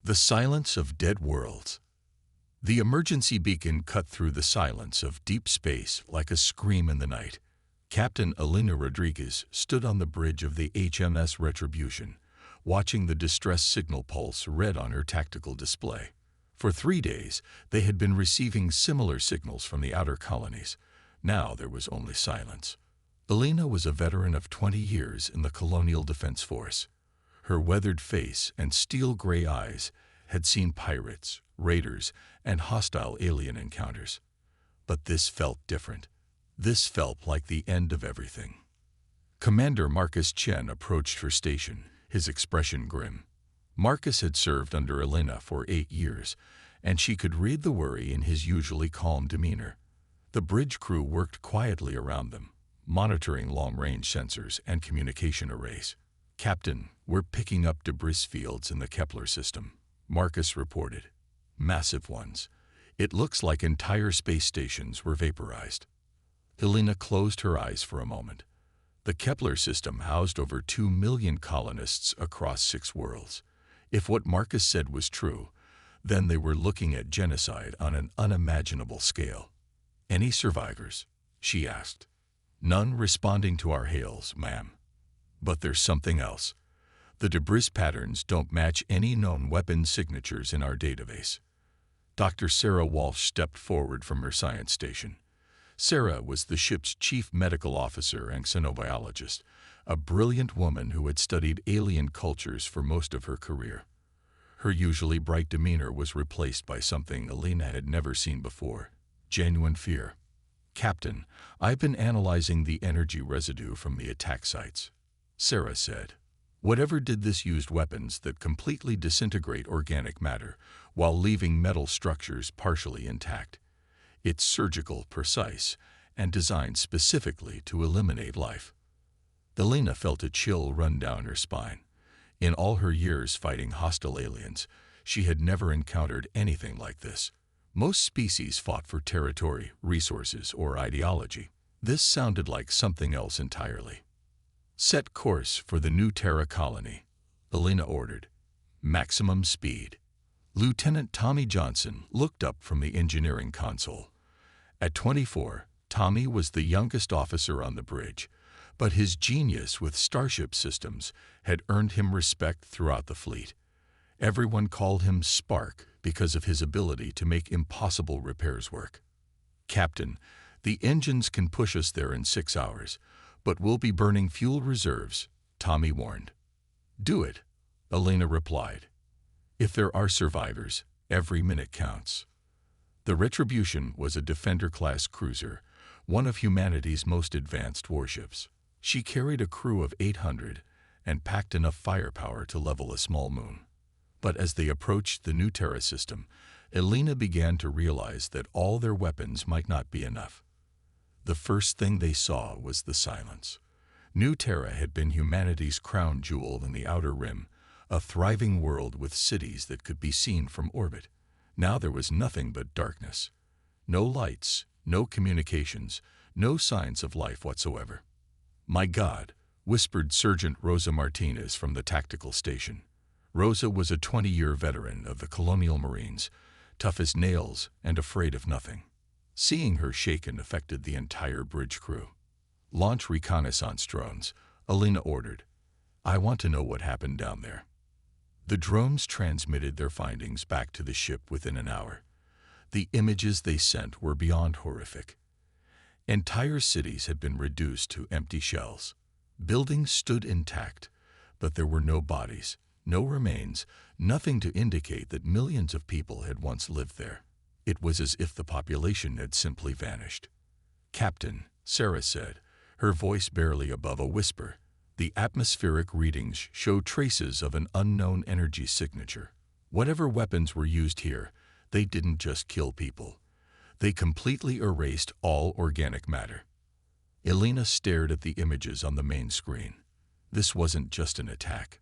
The silence of dead worlds. The emergency beacon cut through the silence of deep space like a scream in the night. Captain Elena Rodriguez stood on the bridge of the HMS Retribution, watching the distress signal pulse red on her tactical display. For 3 days, they had been receiving similar signals from the outer colonies. Now there was only silence. Elena was a veteran of 20 years in the Colonial Defense Force. Her weathered face and steel-gray eyes had seen pirates, raiders, and hostile alien encounters. But this felt different. This felt like the end of everything. Commander Marcus Chen approached her station, his expression grim. Marcus had served under Elena for 8 years, and she could read the worry in his usually calm demeanor. The bridge crew worked quietly around them, monitoring long-range sensors and communication arrays. "Captain, we're picking up debris fields in the Kepler system," Marcus reported. "Massive ones. It looks like entire space stations were vaporized." Elena closed her eyes for a moment. The Kepler system housed over 2 million colonists across 6 worlds. If what Marcus said was true, then they were looking at genocide on an unimaginable scale. "Any survivors?" she asked. "None responding to our hails, ma'am. But there's something else. The debris patterns don't match any known weapon signatures in our database." Dr. Sarah Walsh stepped forward from her science station. Sarah was the ship's chief medical officer and xenobiologist, a brilliant woman who had studied alien cultures for most of her career. Her usually bright demeanor was replaced by something Elena had never seen before: genuine fear. "Captain, I've been analyzing the energy residue from the attack sites," Sarah said. "Whatever did this used weapons that completely disintegrate organic matter while leaving metal structures partially intact. It's surgical, precise, and designed specifically to eliminate life." Elena felt a chill run down her spine. In all her years fighting hostile aliens, she had never encountered anything like this. Most species fought for territory, resources, or ideology. This sounded like something else entirely. "Set course for the New Terra colony," Elena ordered. "Maximum speed." Lieutenant Tommy Johnson looked up from the engineering console. At 24, Tommy was the youngest officer on the bridge, but his genius with starship systems had earned him respect throughout the fleet. Everyone called him Spark because of his ability to make impossible repairs work. "Captain, the engines can push us there in 6 hours, but we'll be burning fuel reserves," Tommy warned. "Do it," Elena replied. "If there are survivors, every minute counts." The Retribution was a Defender-class cruiser, one of humanity's most advanced warships. She carried a crew of 800 and packed enough firepower to level a small moon. But as they approached the New Terra system, Elena began to realize that all their weapons might not be enough. The first thing they saw was the silence. New Terra had been humanity's crown jewel in the Outer Rim, a thriving world with cities that could be seen from orbit. Now there was nothing but darkness. No lights, no communications, no signs of life whatsoever. "My God," whispered Sergeant Rosa Martinez from the tactical station. Rosa was a 20-year veteran of the Colonial Marines, tough as nails and afraid of nothing. Seeing her shaken affected the entire bridge crew. "Launch reconnaissance drones," Elena ordered. "I want to know what happened down there." The drones transmitted their findings back to the ship within an hour. The images they sent were beyond horrific. Entire cities had been reduced to empty shells. Buildings stood intact, but there were no bodies, no remains, nothing to indicate that millions of people had once lived there. It was as if the population had simply vanished. "Captain," Sarah said, her voice barely above a whisper, "the atmospheric readings show traces of an unknown energy signature. Whatever weapons were used here, they didn't just kill people. They completely erased all organic matter." Elena stared at the images on the main screen. This wasn't just an attack.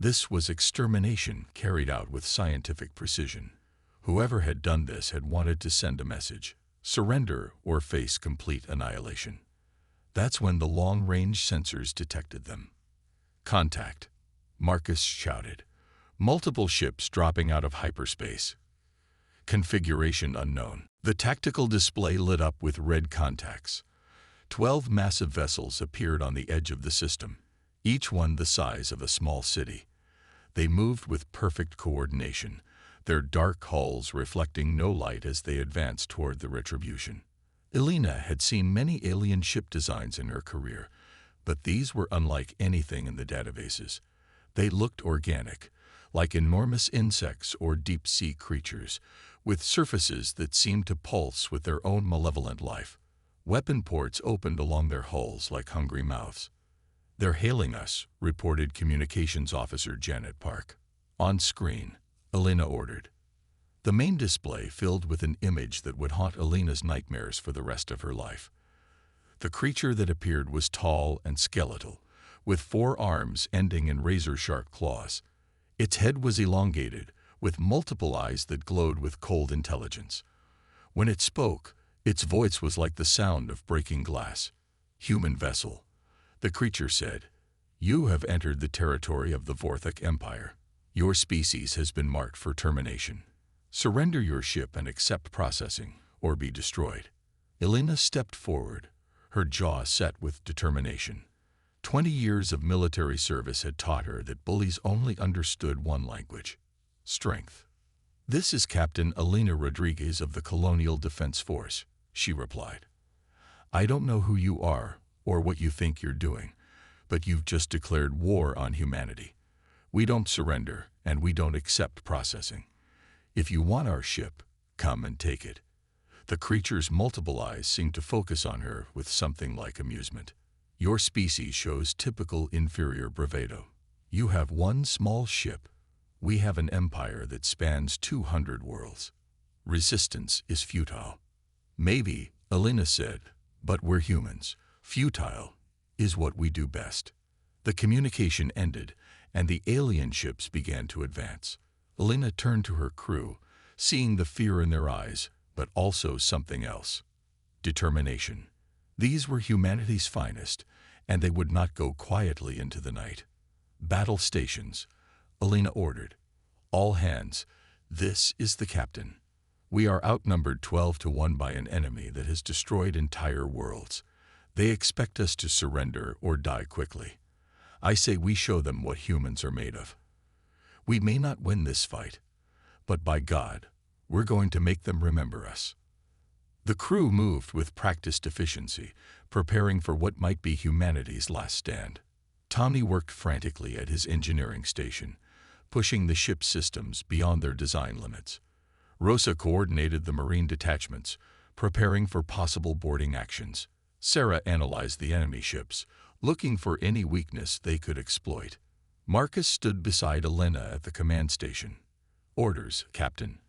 This was extermination carried out with scientific precision. Whoever had done this had wanted to send a message: surrender or face complete annihilation. That's when the long-range sensors detected them. "Contact," Marcus shouted. Multiple ships dropping out of hyperspace. Configuration unknown. The tactical display lit up with red contacts. 12 massive vessels appeared on the edge of the system, each one the size of a small city. They moved with perfect coordination, their dark hulls reflecting no light as they advanced toward the retribution. Elena had seen many alien ship designs in her career, but these were unlike anything in the databases. They looked organic, like enormous insects or deep-sea creatures, with surfaces that seemed to pulse with their own malevolent life. Weapon ports opened along their hulls like hungry mouths. "They're hailing us," reported Communications Officer Janet Park. On screen, Elena ordered. The main display filled with an image that would haunt Elena's nightmares for the rest of her life. The creature that appeared was tall and skeletal, with 4 arms ending in razor-sharp claws. Its head was elongated, with multiple eyes that glowed with cold intelligence. When it spoke, its voice was like the sound of breaking glass. "Human vessel," the creature said. "You have entered the territory of the Vorthak Empire. Your species has been marked for termination. Surrender your ship and accept processing, or be destroyed." Elena stepped forward, her jaw set with determination. 20 years of military service had taught her that bullies only understood one language: strength. "This is Captain Elena Rodriguez of the Colonial Defense Force," she replied. "I don't know who you are or what you think you're doing, but you've just declared war on humanity. We don't surrender, and we don't accept processing. If you want our ship, come and take it." The creature's multiple eyes seemed to focus on her with something like amusement. "Your species shows typical inferior bravado. You have one small ship. We have an empire that spans 200 worlds. Resistance is futile." "Maybe," Elena said, "but we're humans. Futile is what we do best." The communication ended, and the alien ships began to advance. Elena turned to her crew, seeing the fear in their eyes, but also something else: determination. These were humanity's finest, and they would not go quietly into the night. "Battle stations," Elena ordered. "All hands, this is the captain. We are outnumbered 12-1 by an enemy that has destroyed entire worlds. They expect us to surrender or die quickly. I say we show them what humans are made of. We may not win this fight, but by God, we're going to make them remember us." The crew moved with practiced efficiency, preparing for what might be humanity's last stand. Tommy worked frantically at his engineering station, pushing the ship's systems beyond their design limits. Rosa coordinated the marine detachments, preparing for possible boarding actions. Sarah analyzed the enemy ships, looking for any weakness they could exploit. Marcus stood beside Elena at the command station. "Orders, Captain."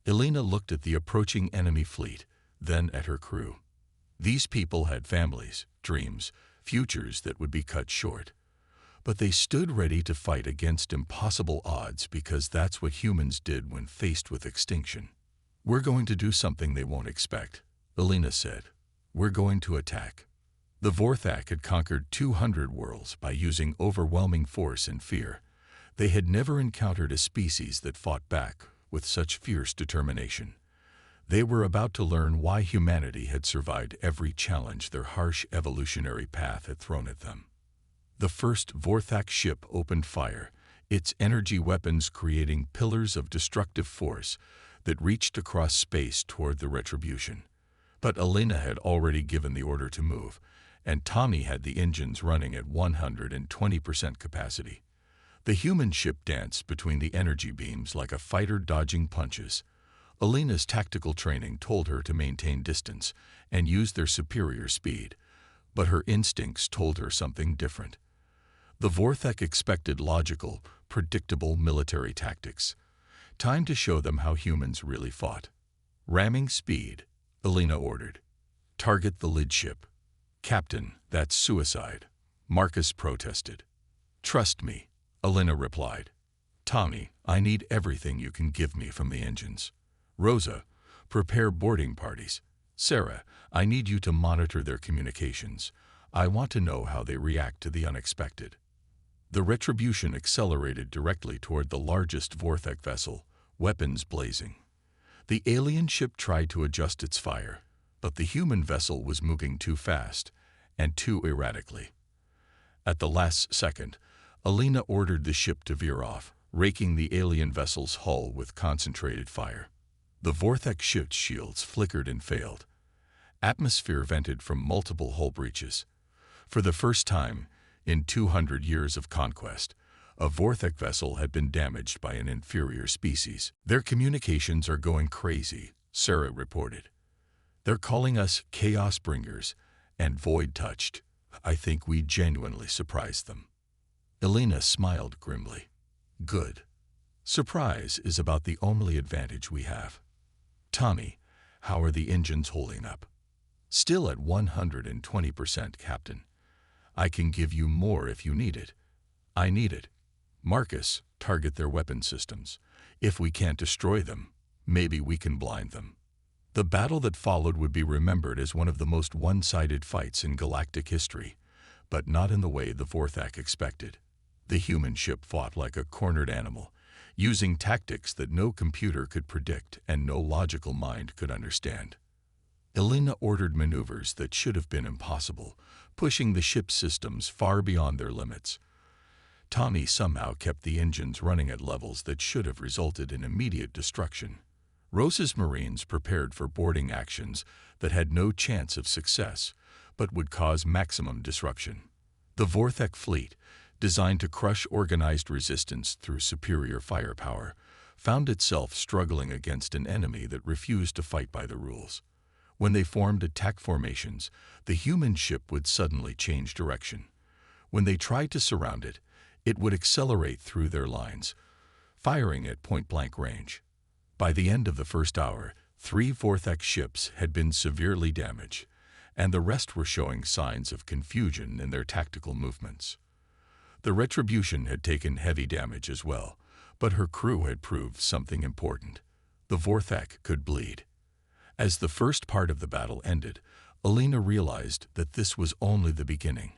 Elena looked at the approaching enemy fleet, then at her crew. These people had families, dreams, futures that would be cut short. But they stood ready to fight against impossible odds because that's what humans did when faced with extinction. "We're going to do something they won't expect," Elena said. "We're going to attack." The Vorthak had conquered 200 worlds by using overwhelming force and fear. They had never encountered a species that fought back with such fierce determination. They were about to learn why humanity had survived every challenge their harsh evolutionary path had thrown at them. The first Vorthak ship opened fire, its energy weapons creating pillars of destructive force that reached across space toward the retribution. But Elena had already given the order to move, and Tommy had the engines running at 120% capacity. The human ship danced between the energy beams like a fighter dodging punches. Elena's tactical training told her to maintain distance and use their superior speed, but her instincts told her something different. The Vorthak expected logical, predictable military tactics. Time to show them how humans really fought. "Ramming speed," Elena ordered. "Target the lid ship." "Captain, that's suicide," Marcus protested. "Trust me," Elena replied. "Tommy, I need everything you can give me from the engines. Rosa, prepare boarding parties. Sarah, I need you to monitor their communications. I want to know how they react to the unexpected." The retribution accelerated directly toward the largest Vorthek vessel, weapons blazing. The alien ship tried to adjust its fire, but the human vessel was moving too fast and too erratically. At the last second, Alina ordered the ship to veer off, raking the alien vessel's hull with concentrated fire. The Vorthek ship's shields flickered and failed. Atmosphere vented from multiple hull breaches. For the first time in 200 years of conquest, a Vorthek vessel had been damaged by an inferior species. "Their communications are going crazy," Sarah reported. "They're calling us Chaos Bringers and Void Touched. I think we genuinely surprised them." Alina smiled grimly. "Good. Surprise is about the only advantage we have. Tommy, how are the engines holding up?" "Still at 120%, Captain. I can give you more if you need it." "I need it. Marcus, target their weapon systems. If we can't destroy them, maybe we can blind them." The battle that followed would be remembered as one of the most one-sided fights in galactic history, but not in the way the Vorthak expected. The human ship fought like a cornered animal, using tactics that no computer could predict and no logical mind could understand. Alina ordered maneuvers that should have been impossible, pushing the ship's systems far beyond their limits. Tommy somehow kept the engines running at levels that should have resulted in immediate destruction. Rose's Marines prepared for boarding actions that had no chance of success, but would cause maximum disruption. The Vorthek fleet, designed to crush organized resistance through superior firepower, found itself struggling against an enemy that refused to fight by the rules. When they formed attack formations, the human ship would suddenly change direction. When they tried to surround it, it would accelerate through their lines, firing at point-blank range. By the end of the first hour, 3 Vorthek ships had been severely damaged, and the rest were showing signs of confusion in their tactical movements. The Retribution had taken heavy damage as well, but her crew had proved something important. The Vorthek could bleed. As the first part of the battle ended, Alina realized that this was only the beginning.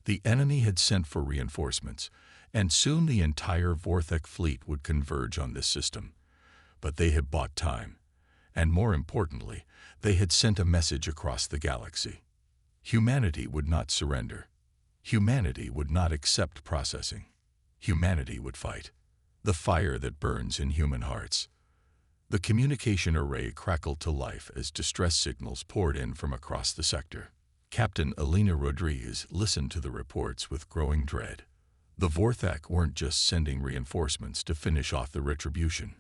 The enemy had sent for reinforcements, and soon the entire Vorthek fleet would converge on this system. But they had bought time, and more importantly, they had sent a message across the galaxy. Humanity would not surrender. Humanity would not accept processing. Humanity would fight. The fire that burns in human hearts. The communication array crackled to life as distress signals poured in from across the sector. Captain Alina Rodriguez listened to the reports with growing dread. The Vorthek weren't just sending reinforcements to finish off the Retribution.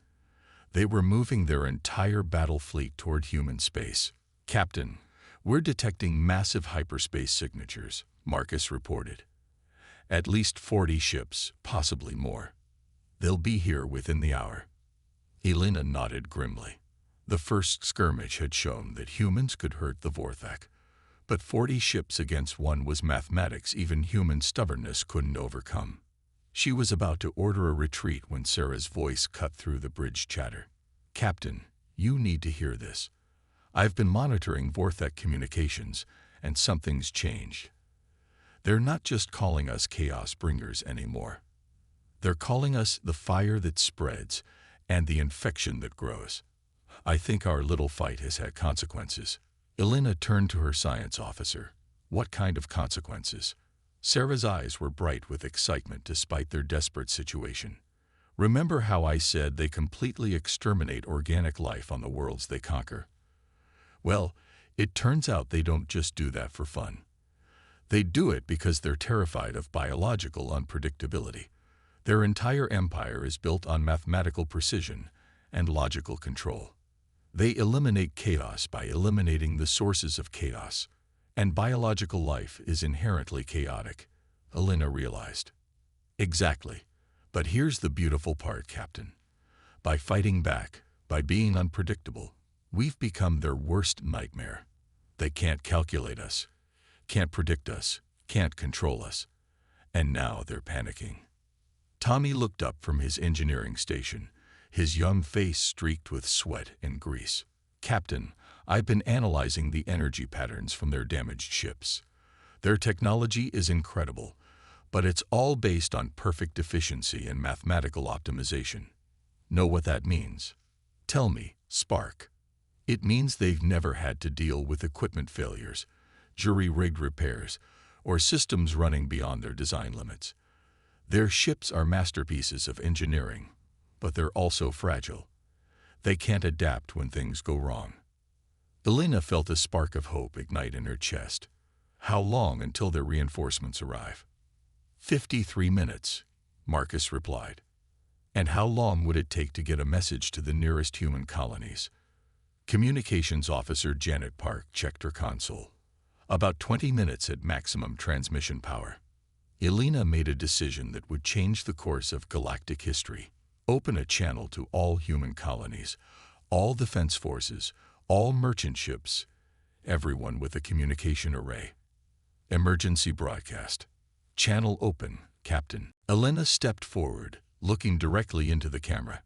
They were moving their entire battle fleet toward human space. "Captain, we're detecting massive hyperspace signatures," Marcus reported. "At least 40 ships, possibly more. They'll be here within the hour." Alina nodded grimly. The first skirmish had shown that humans could hurt the Vorthek, but 40 ships against one was mathematics even human stubbornness couldn't overcome. She was about to order a retreat when Sarah's voice cut through the bridge chatter. "Captain, you need to hear this. I've been monitoring Vorthek communications, and something's changed. They're not just calling us Chaos Bringers anymore. They're calling us the fire that spreads and the infection that grows. I think our little fight has had consequences." Alina turned to her science officer. "What kind of consequences?" Sarah's eyes were bright with excitement despite their desperate situation. "Remember how I said they completely exterminate organic life on the worlds they conquer? Well, it turns out they don't just do that for fun. They do it because they're terrified of biological unpredictability. Their entire empire is built on mathematical precision and logical control. They eliminate chaos by eliminating the sources of chaos. And biological life is inherently chaotic," Alina realized. "Exactly. But here's the beautiful part, Captain. By fighting back, by being unpredictable, we've become their worst nightmare. They can't calculate us, can't predict us, can't control us. And now they're panicking." Tommy looked up from his engineering station, his young face streaked with sweat and grease. "Captain, I've been analyzing the energy patterns from their damaged ships. Their technology is incredible, But it's all based on perfect efficiency and mathematical optimization. Know what that means? Tell me, Spark. It means they've never had to deal with equipment failures, jury-rigged repairs, or systems running beyond their design limits. Their ships are masterpieces of engineering, but they're also fragile. They can't adapt when things go wrong. Elena felt a spark of hope ignite in her chest. How long until their reinforcements arrive? 53 minutes, Marcus replied. And how long would it take to get a message to the nearest human colonies? Communications Officer Janet Park checked her console. About 20 minutes at maximum transmission power. Elena made a decision that would change the course of galactic history. Open a channel to all human colonies, all defense forces, all merchant ships, everyone with a communication array. Emergency broadcast. Channel open, Captain. Elena stepped forward, looking directly into the camera.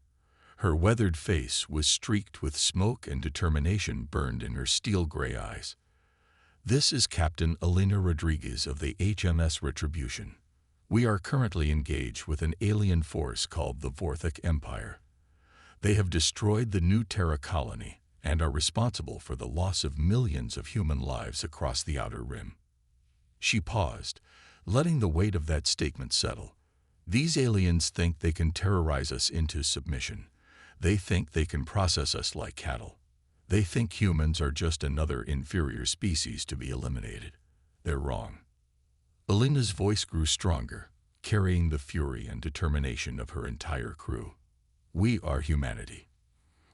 Her weathered face was streaked with smoke and determination burned in her steel-gray eyes. This is Captain Elena Rodriguez of the HMS Retribution. We are currently engaged with an alien force called the Vorthak Empire. They have destroyed the New Terra colony and are responsible for the loss of millions of human lives across the Outer Rim. She paused, letting the weight of that statement settle. These aliens think they can terrorize us into submission. They think they can process us like cattle. They think humans are just another inferior species to be eliminated. They're wrong. Elena's voice grew stronger, carrying the fury and determination of her entire crew. We are humanity.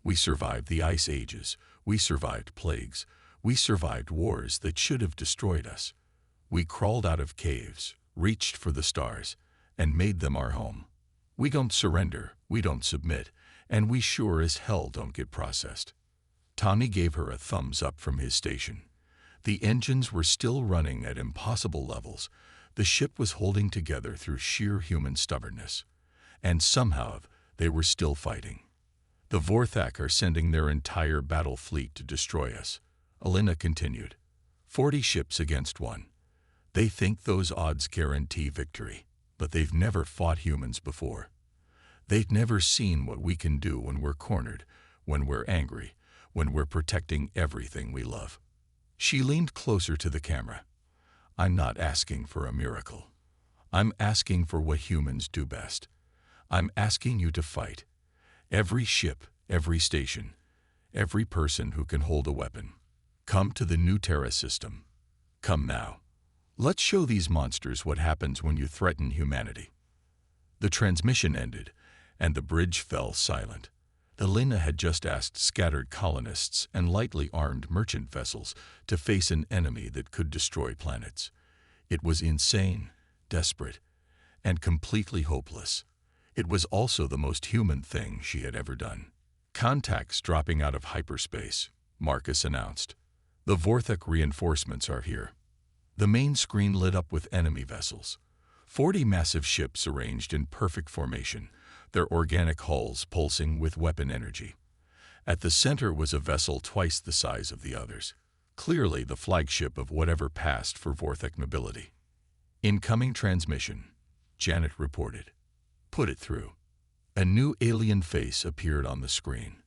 We survived the ice ages. We survived plagues. We survived wars that should have destroyed us. We crawled out of caves, reached for the stars, and made them our home. We don't surrender, we don't submit, and we sure as hell don't get processed. Tommy gave her a thumbs up from his station. The engines were still running at impossible levels. The ship was holding together through sheer human stubbornness. And somehow, they were still fighting. The Vorthak are sending their entire battle fleet to destroy us, Elena continued. 40 ships against 1. They think those odds guarantee victory, but they've never fought humans before. They've never seen what we can do when we're cornered, when we're angry, when we're protecting everything we love. She leaned closer to the camera. I'm not asking for a miracle. I'm asking for what humans do best. I'm asking you to fight. Every ship, every station, every person who can hold a weapon. Come to the New Terra system. Come now. Let's show these monsters what happens when you threaten humanity. The transmission ended, and the bridge fell silent. Elena had just asked scattered colonists and lightly armed merchant vessels to face an enemy that could destroy planets. It was insane, desperate, and completely hopeless. It was also the most human thing she had ever done. Contacts dropping out of hyperspace, Marcus announced. The Vorthak reinforcements are here. The main screen lit up with enemy vessels. 40 massive ships arranged in perfect formation, their organic hulls pulsing with weapon energy. At the center was a vessel twice the size of the others, clearly the flagship of whatever passed for Vorthak nobility. Incoming transmission, Janet reported. Put it through. A new alien face appeared on the screen.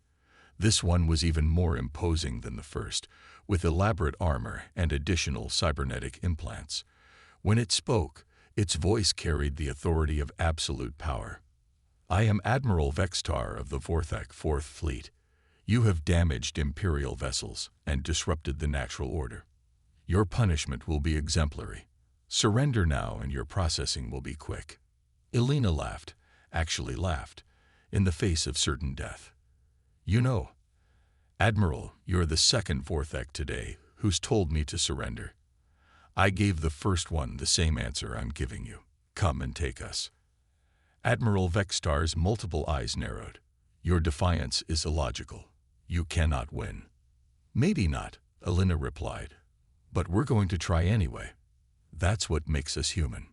This one was even more imposing than the first, with elaborate armor and additional cybernetic implants. When it spoke, its voice carried the authority of absolute power. I am Admiral Vextar of the Vorthak 4th Fleet. You have damaged Imperial vessels and disrupted the natural order. Your punishment will be exemplary. Surrender now and your processing will be quick. Elena laughed, actually laughed, in the face of certain death. You know, Admiral, you're the second Vorthak today who's told me to surrender. I gave the first one the same answer I'm giving you. Come and take us. Admiral Vextar's multiple eyes narrowed. Your defiance is illogical. You cannot win. Maybe not, Elena replied. But we're going to try anyway. That's what makes us human.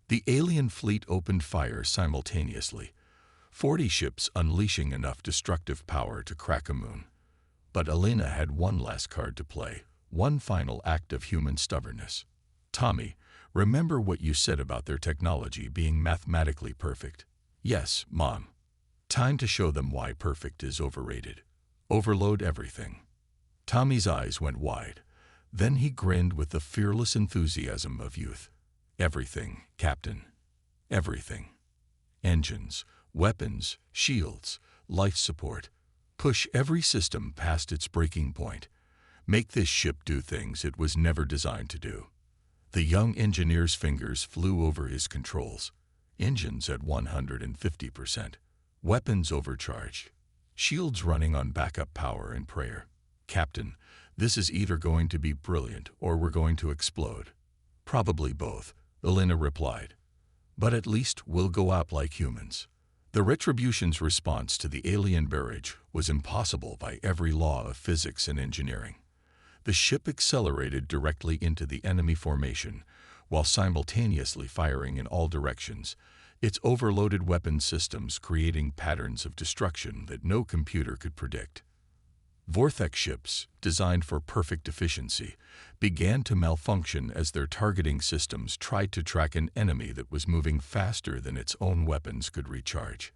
The alien fleet opened fire simultaneously, 40 ships unleashing enough destructive power to crack a moon. But Elena had one last card to play, one final act of human stubbornness. Tommy, Remember what you said about their technology being mathematically perfect? Yes, Mom. Time to show them why perfect is overrated. Overload everything. Tommy's eyes went wide. Then he grinned with the fearless enthusiasm of youth. Everything, Captain. Everything. Engines, weapons, shields, life support. Push every system past its breaking point. Make this ship do things it was never designed to do. The young engineer's fingers flew over his controls. Engines at 150%. Weapons overcharged. Shields running on backup power and prayer. Captain, this is either going to be brilliant or we're going to explode. Probably both, Elena replied. But at least we'll go out like humans. The Retribution's response to the alien barrage was impossible by every law of physics and engineering. The ship accelerated directly into the enemy formation, while simultaneously firing in all directions, its overloaded weapon systems creating patterns of destruction that no computer could predict. Vortex ships, designed for perfect efficiency, began to malfunction as their targeting systems tried to track an enemy that was moving faster than its own weapons could recharge.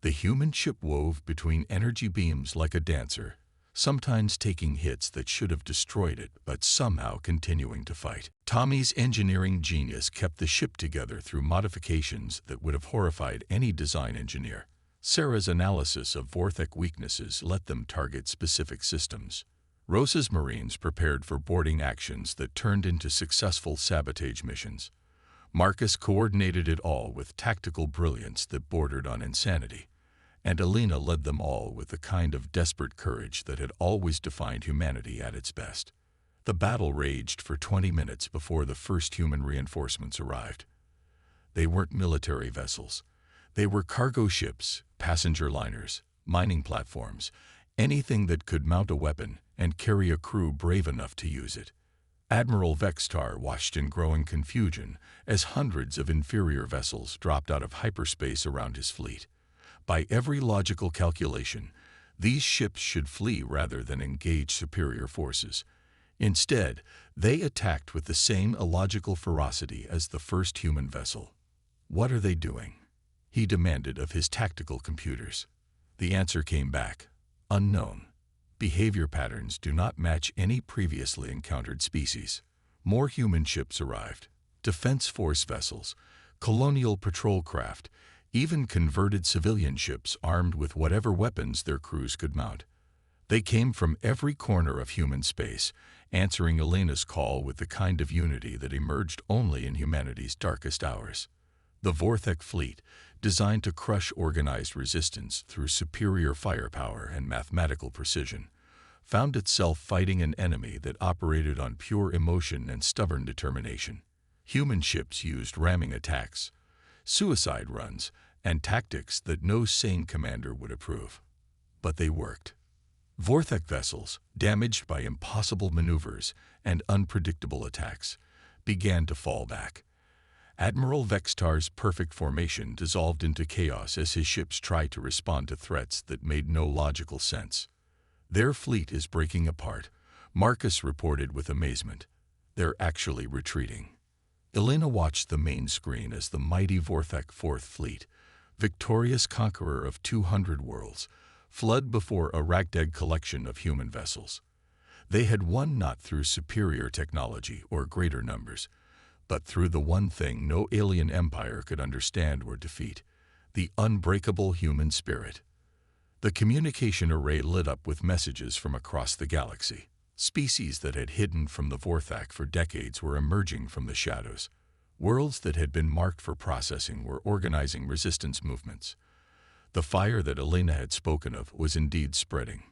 The human ship wove between energy beams like a dancer, sometimes taking hits that should have destroyed it, but somehow continuing to fight. Tommy's engineering genius kept the ship together through modifications that would have horrified any design engineer. Sarah's analysis of Vortex weaknesses let them target specific systems. Rosa's Marines prepared for boarding actions that turned into successful sabotage missions. Marcus coordinated it all with tactical brilliance that bordered on insanity. And Elena led them all with the kind of desperate courage that had always defined humanity at its best. The battle raged for 20 minutes before the first human reinforcements arrived. They weren't military vessels. They were cargo ships, passenger liners, mining platforms, anything that could mount a weapon and carry a crew brave enough to use it. Admiral Vextar watched in growing confusion as hundreds of inferior vessels dropped out of hyperspace around his fleet. By every logical calculation, these ships should flee rather than engage superior forces. Instead, they attacked with the same illogical ferocity as the first human vessel. "What are they doing?" he demanded of his tactical computers. The answer came back: unknown. Behavior patterns do not match any previously encountered species. More human ships arrived. Defense force vessels, colonial patrol craft, even converted civilian ships armed with whatever weapons their crews could mount. They came from every corner of human space, answering Elena's call with the kind of unity that emerged only in humanity's darkest hours. The Vortex fleet, designed to crush organized resistance through superior firepower and mathematical precision, found itself fighting an enemy that operated on pure emotion and stubborn determination. Human ships used ramming attacks, suicide runs, and tactics that no sane commander would approve. But they worked. Vortex vessels, damaged by impossible maneuvers and unpredictable attacks, began to fall back. Admiral Vextar's perfect formation dissolved into chaos as his ships tried to respond to threats that made no logical sense. "Their fleet is breaking apart," Marcus reported with amazement. "They're actually retreating." Elena watched the main screen as the mighty Vortex Fourth Fleet, victorious conqueror of 200 worlds, fled before a ragtag collection of human vessels. They had won not through superior technology or greater numbers, but through the one thing no alien empire could understand or defeat: the unbreakable human spirit. The communication array lit up with messages from across the galaxy. Species that had hidden from the Vortex for decades were emerging from the shadows. Worlds that had been marked for processing were organizing resistance movements. The fire that Elena had spoken of was indeed spreading.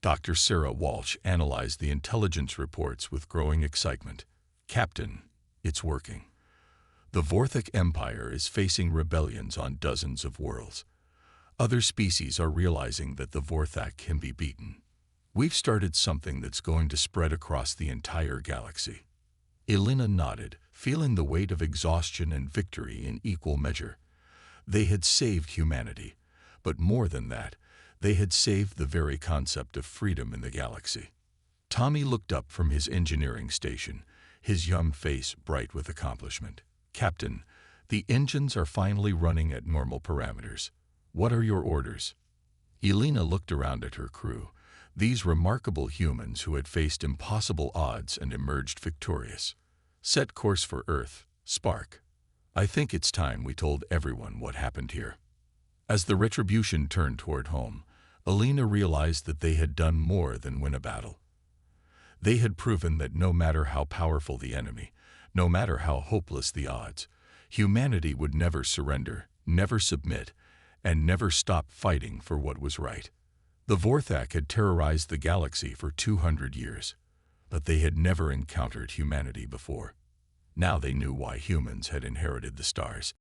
Dr. Sarah Walsh analyzed the intelligence reports with growing excitement. "Captain, it's working. The Vortex Empire is facing rebellions on dozens of worlds. Other species are realizing that the Vortex can be beaten. We've started something that's going to spread across the entire galaxy." Elena nodded, feeling the weight of exhaustion and victory in equal measure. They had saved humanity, but more than that, they had saved the very concept of freedom in the galaxy. Tommy looked up from his engineering station, his young face bright with accomplishment. "Captain, the engines are finally running at normal parameters. What are your orders?" Elena looked around at her crew, these remarkable humans who had faced impossible odds and emerged victorious. "Set course for Earth, Spark. I think it's time we told everyone what happened here." As the Retribution turned toward home, Elena realized that they had done more than win a battle. They had proven that no matter how powerful the enemy, no matter how hopeless the odds, humanity would never surrender, never submit, and never stop fighting for what was right. The Vorthak had terrorized the galaxy for 200 years, but they had never encountered humanity before. Now they knew why humans had inherited the stars.